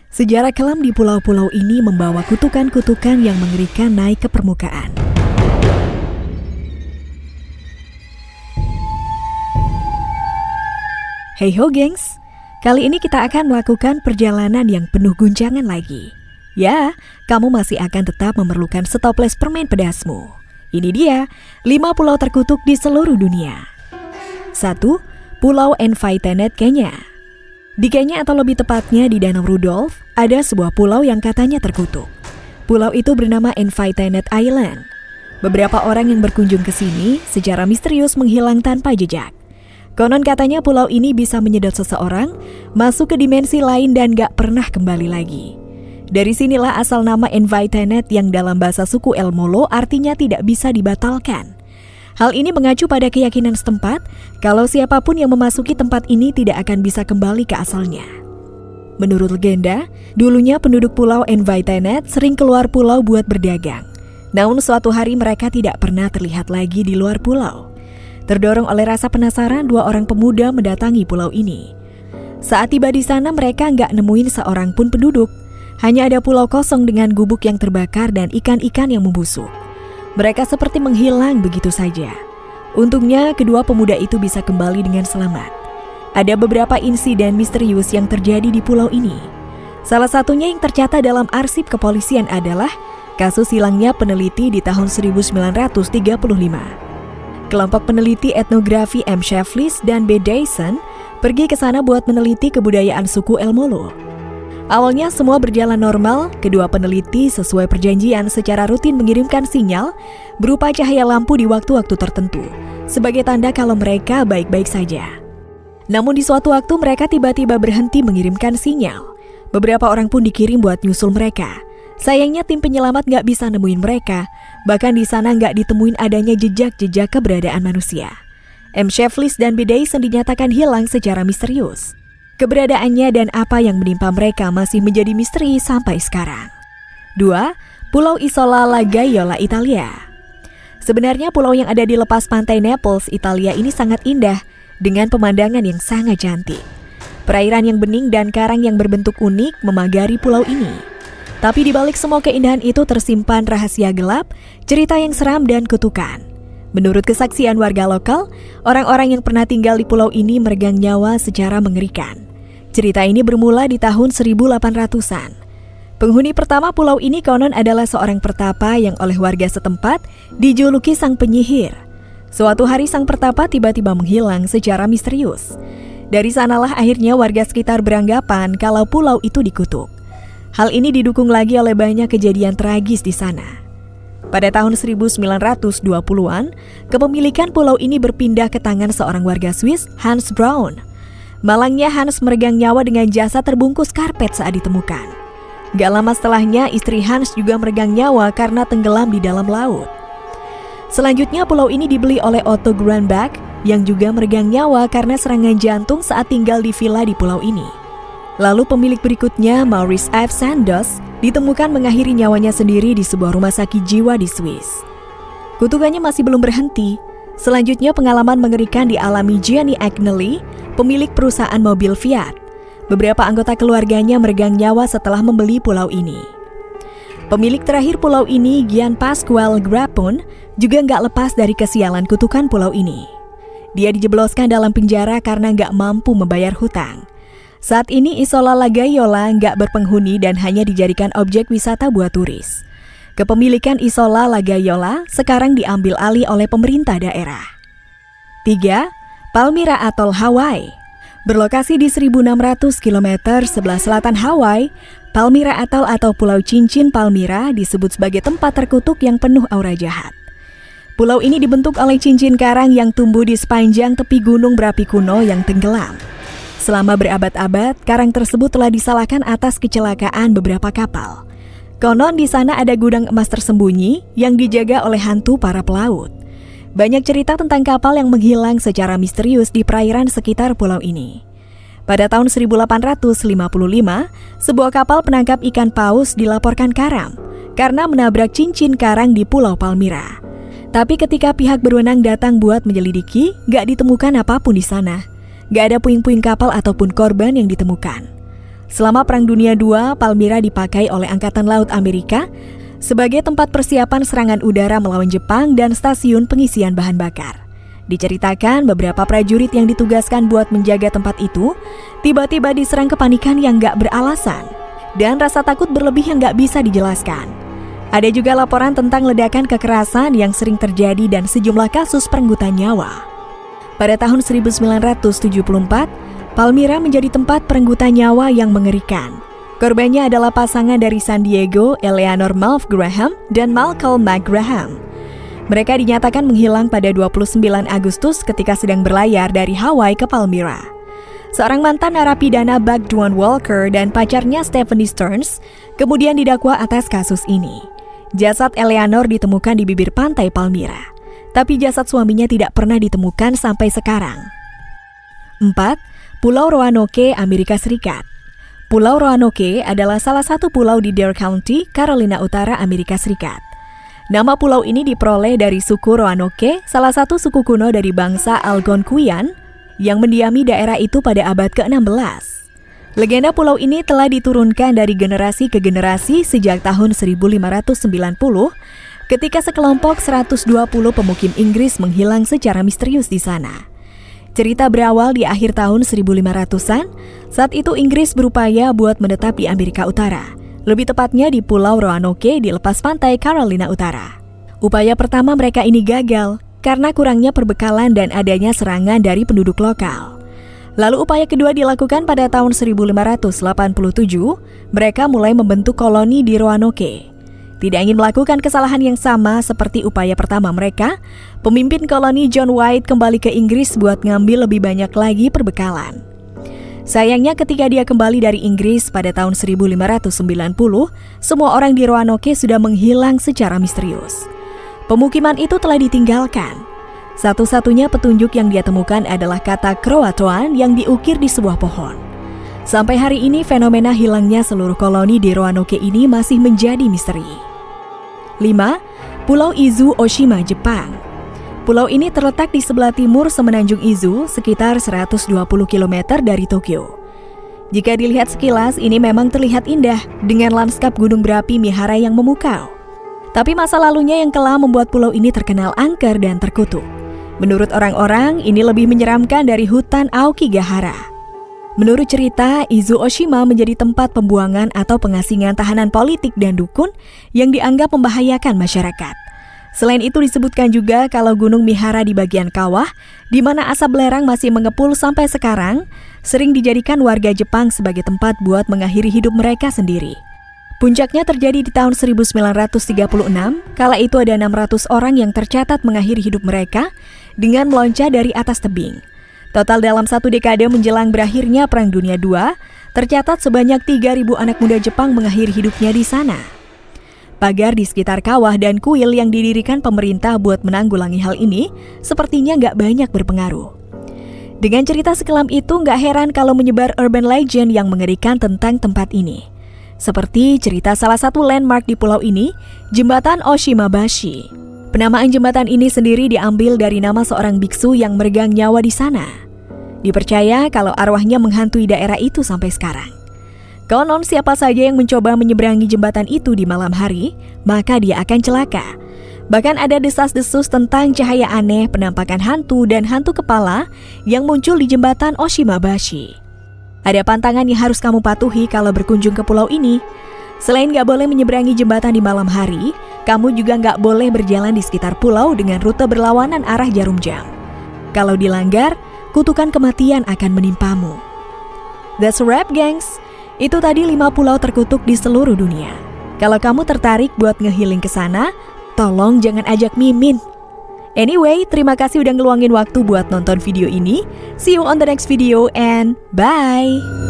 Sejarah kelam di pulau-pulau ini membawa kutukan-kutukan yang mengerikan naik ke permukaan. Hey ho gengs, kali ini kita akan melakukan perjalanan yang penuh guncangan lagi. Ya, kamu masih akan tetap memerlukan setoples permen pedasmu. Ini dia, 5 pulau terkutuk di seluruh dunia. 1. Pulau Enviteenet, Kenya. Di Kenya atau lebih tepatnya di Danau Rudolph, ada sebuah pulau yang katanya terkutuk. Pulau itu bernama Enviteenet Island. Beberapa orang yang berkunjung ke sini secara misterius menghilang tanpa jejak. Konon katanya pulau ini bisa menyedot seseorang masuk ke dimensi lain dan gak pernah kembali lagi. Dari sinilah asal nama Enviteenet yang dalam bahasa suku El Molo artinya tidak bisa dibatalkan. Hal ini mengacu pada keyakinan setempat kalau siapapun yang memasuki tempat ini tidak akan bisa kembali ke asalnya. Menurut legenda, dulunya penduduk pulau Enviteenet sering keluar pulau buat berdagang. Namun suatu hari mereka tidak pernah terlihat lagi di luar pulau. Terdorong oleh rasa penasaran, 2 orang pemuda mendatangi pulau ini. Saat tiba di sana mereka nggak nemuin seorang pun penduduk. Hanya ada pulau kosong dengan gubuk yang terbakar dan ikan-ikan yang membusuk. Mereka seperti menghilang begitu saja. Untungnya kedua pemuda itu bisa kembali dengan selamat. Ada beberapa insiden misterius yang terjadi di pulau ini. Salah satunya yang tercatat dalam arsip kepolisian adalah kasus hilangnya peneliti di tahun 1935. Kelompok peneliti etnografi M. Sheflis dan B. Dyson pergi ke sana buat meneliti kebudayaan suku El Molo. Awalnya semua berjalan normal, kedua peneliti sesuai perjanjian secara rutin mengirimkan sinyal berupa cahaya lampu di waktu-waktu tertentu, sebagai tanda kalau mereka baik-baik saja. Namun di suatu waktu mereka tiba-tiba berhenti mengirimkan sinyal. Beberapa orang pun dikirim buat nyusul mereka. Sayangnya tim penyelamat gak bisa nemuin mereka, bahkan di sana gak ditemuin adanya jejak-jejak keberadaan manusia. M. Sheflis dan B. Dyson dinyatakan hilang secara misterius. Keberadaannya dan apa yang menimpa mereka masih menjadi misteri sampai sekarang. 2. Pulau Isola La Gaiola, Italia. Sebenarnya pulau yang ada di lepas pantai Naples, Italia ini sangat indah dengan pemandangan yang sangat cantik. Perairan yang bening dan karang yang berbentuk unik memagari pulau ini. Tapi di balik semua keindahan itu tersimpan rahasia gelap, cerita yang seram dan kutukan. Menurut kesaksian warga lokal, orang-orang yang pernah tinggal di pulau ini meregang nyawa secara mengerikan. Cerita ini bermula di tahun 1800-an. Penghuni pertama pulau ini konon adalah seorang pertapa yang oleh warga setempat dijuluki sang penyihir. Suatu hari sang pertapa tiba-tiba menghilang secara misterius. Dari sanalah akhirnya warga sekitar beranggapan kalau pulau itu dikutuk. Hal ini didukung lagi oleh banyak kejadian tragis di sana. Pada tahun 1920-an, kepemilikan pulau ini berpindah ke tangan seorang warga Swiss, Hans Braun. Malangnya Hans meregang nyawa dengan jasad terbungkus karpet saat ditemukan. Gak lama setelahnya, istri Hans juga meregang nyawa karena tenggelam di dalam laut. Selanjutnya pulau ini dibeli oleh Otto Grönbach yang juga meregang nyawa karena serangan jantung saat tinggal di villa di pulau ini. Lalu pemilik berikutnya, Maurice F. Sandoz, ditemukan mengakhiri nyawanya sendiri di sebuah rumah sakit jiwa di Swiss. Kutukannya masih belum berhenti. Selanjutnya pengalaman mengerikan dialami Gianni Agnelli, pemilik perusahaan mobil Fiat. Beberapa anggota keluarganya meregang nyawa setelah membeli pulau ini. Pemilik terakhir pulau ini, Gian Pasquale Grappon, juga nggak lepas dari kesialan kutukan pulau ini. Dia dijebloskan dalam penjara karena nggak mampu membayar hutang. Saat ini Isola La Gaiola nggak berpenghuni dan hanya dijadikan objek wisata buat turis. Kepemilikan Isola La Gaiola sekarang diambil alih oleh pemerintah daerah. 3. Palmyra Atoll, Hawaii. Berlokasi di 1.600 km sebelah selatan Hawaii, Palmyra Atoll atau Pulau Cincin Palmyra disebut sebagai tempat terkutuk yang penuh aura jahat. Pulau ini dibentuk oleh cincin karang yang tumbuh di sepanjang tepi gunung berapi kuno yang tenggelam. Selama berabad-abad, karang tersebut telah disalahkan atas kecelakaan beberapa kapal. Konon di sana ada gudang emas tersembunyi yang dijaga oleh hantu para pelaut. Banyak cerita tentang kapal yang menghilang secara misterius di perairan sekitar pulau ini. Pada tahun 1855, sebuah kapal penangkap ikan paus dilaporkan karam karena menabrak cincin karang di Pulau Palmyra. Tapi ketika pihak berwenang datang buat menyelidiki, gak ditemukan apapun di sana. Gak ada puing-puing kapal ataupun korban yang ditemukan. Selama Perang Dunia II, Palmyra dipakai oleh Angkatan Laut Amerika sebagai tempat persiapan serangan udara melawan Jepang dan stasiun pengisian bahan bakar. Diceritakan beberapa prajurit yang ditugaskan buat menjaga tempat itu tiba-tiba diserang kepanikan yang gak beralasan dan rasa takut berlebih yang gak bisa dijelaskan. Ada juga laporan tentang ledakan kekerasan yang sering terjadi dan sejumlah kasus perenggutan nyawa. Pada tahun 1974, Palmyra menjadi tempat perenggutan nyawa yang mengerikan. Korbannya adalah pasangan dari San Diego, Eleanor Malv Graham dan Malcolm McGraham. Mereka dinyatakan menghilang pada 29 Agustus ketika sedang berlayar dari Hawaii ke Palmyra. Seorang mantan narapidana Buck Duane Walker dan pacarnya Stephanie Stearns kemudian didakwa atas kasus ini. Jasad Eleanor ditemukan di bibir pantai Palmyra, tapi jasad suaminya tidak pernah ditemukan sampai sekarang. 4. Pulau Roanoke, Amerika Serikat. Pulau Roanoke adalah salah satu pulau di Dare County, Carolina Utara, Amerika Serikat. Nama pulau ini diperoleh dari suku Roanoke, salah satu suku kuno dari bangsa Algonquian yang mendiami daerah itu pada abad ke-16. Legenda pulau ini telah diturunkan dari generasi ke generasi sejak tahun 1590 ketika sekelompok 120 pemukim Inggris menghilang secara misterius di sana. Cerita berawal di akhir tahun 1500-an, saat itu Inggris berupaya buat menetap di Amerika Utara, lebih tepatnya di Pulau Roanoke di lepas pantai Carolina Utara. Upaya pertama mereka ini gagal karena kurangnya perbekalan dan adanya serangan dari penduduk lokal. Lalu upaya kedua dilakukan pada tahun 1587, mereka mulai membentuk koloni di Roanoke. Tidak ingin melakukan kesalahan yang sama seperti upaya pertama mereka, pemimpin koloni John White kembali ke Inggris buat ngambil lebih banyak lagi perbekalan. Sayangnya ketika dia kembali dari Inggris pada tahun 1590, semua orang di Roanoke sudah menghilang secara misterius. Pemukiman itu telah ditinggalkan. Satu-satunya petunjuk yang dia temukan adalah kata Croatoan yang diukir di sebuah pohon. Sampai hari ini fenomena hilangnya seluruh koloni di Roanoke ini masih menjadi misteri. 5. Pulau Izu, Oshima, Jepang. Pulau ini terletak di sebelah timur semenanjung Izu, sekitar 120 km dari Tokyo. Jika dilihat sekilas, ini memang terlihat indah dengan lanskap gunung berapi Mihara yang memukau. Tapi masa lalunya yang kelam membuat pulau ini terkenal angker dan terkutuk. Menurut orang-orang, ini lebih menyeramkan dari hutan Aokigahara. Menurut cerita, Izu Oshima menjadi tempat pembuangan atau pengasingan tahanan politik dan dukun yang dianggap membahayakan masyarakat. Selain itu disebutkan juga kalau Gunung Mihara di bagian kawah, di mana asap belerang masih mengepul sampai sekarang, sering dijadikan warga Jepang sebagai tempat buat mengakhiri hidup mereka sendiri. Puncaknya terjadi di tahun 1936, kala itu ada 600 orang yang tercatat mengakhiri hidup mereka dengan meloncat dari atas tebing. Total dalam satu dekade menjelang berakhirnya Perang Dunia II, tercatat sebanyak 3.000 anak muda Jepang mengakhiri hidupnya di sana. Pagar di sekitar kawah dan kuil yang didirikan pemerintah buat menanggulangi hal ini sepertinya nggak banyak berpengaruh. Dengan cerita sekelam itu nggak heran kalau menyebar urban legend yang mengerikan tentang tempat ini. Seperti cerita salah satu landmark di pulau ini, Jembatan Oshimabashi. Penamaan jembatan ini sendiri diambil dari nama seorang biksu yang meregang nyawa di sana. Dipercaya kalau arwahnya menghantui daerah itu sampai sekarang. Konon siapa saja yang mencoba menyeberangi jembatan itu di malam hari, maka dia akan celaka. Bahkan ada desas-desus tentang cahaya aneh, penampakan hantu dan hantu kepala yang muncul di jembatan Oshimabashi. Ada pantangan yang harus kamu patuhi kalau berkunjung ke pulau ini. Selain gak boleh menyeberangi jembatan di malam hari, kamu juga gak boleh berjalan di sekitar pulau dengan rute berlawanan arah jarum jam. Kalau dilanggar, kutukan kematian akan menimpamu. That's a wrap, gengs. Itu tadi 5 pulau terkutuk di seluruh dunia. Kalau kamu tertarik buat ngehealing ke sana, tolong jangan ajak Mimin. Anyway, terima kasih udah ngeluangin waktu buat nonton video ini. See you on the next video and bye!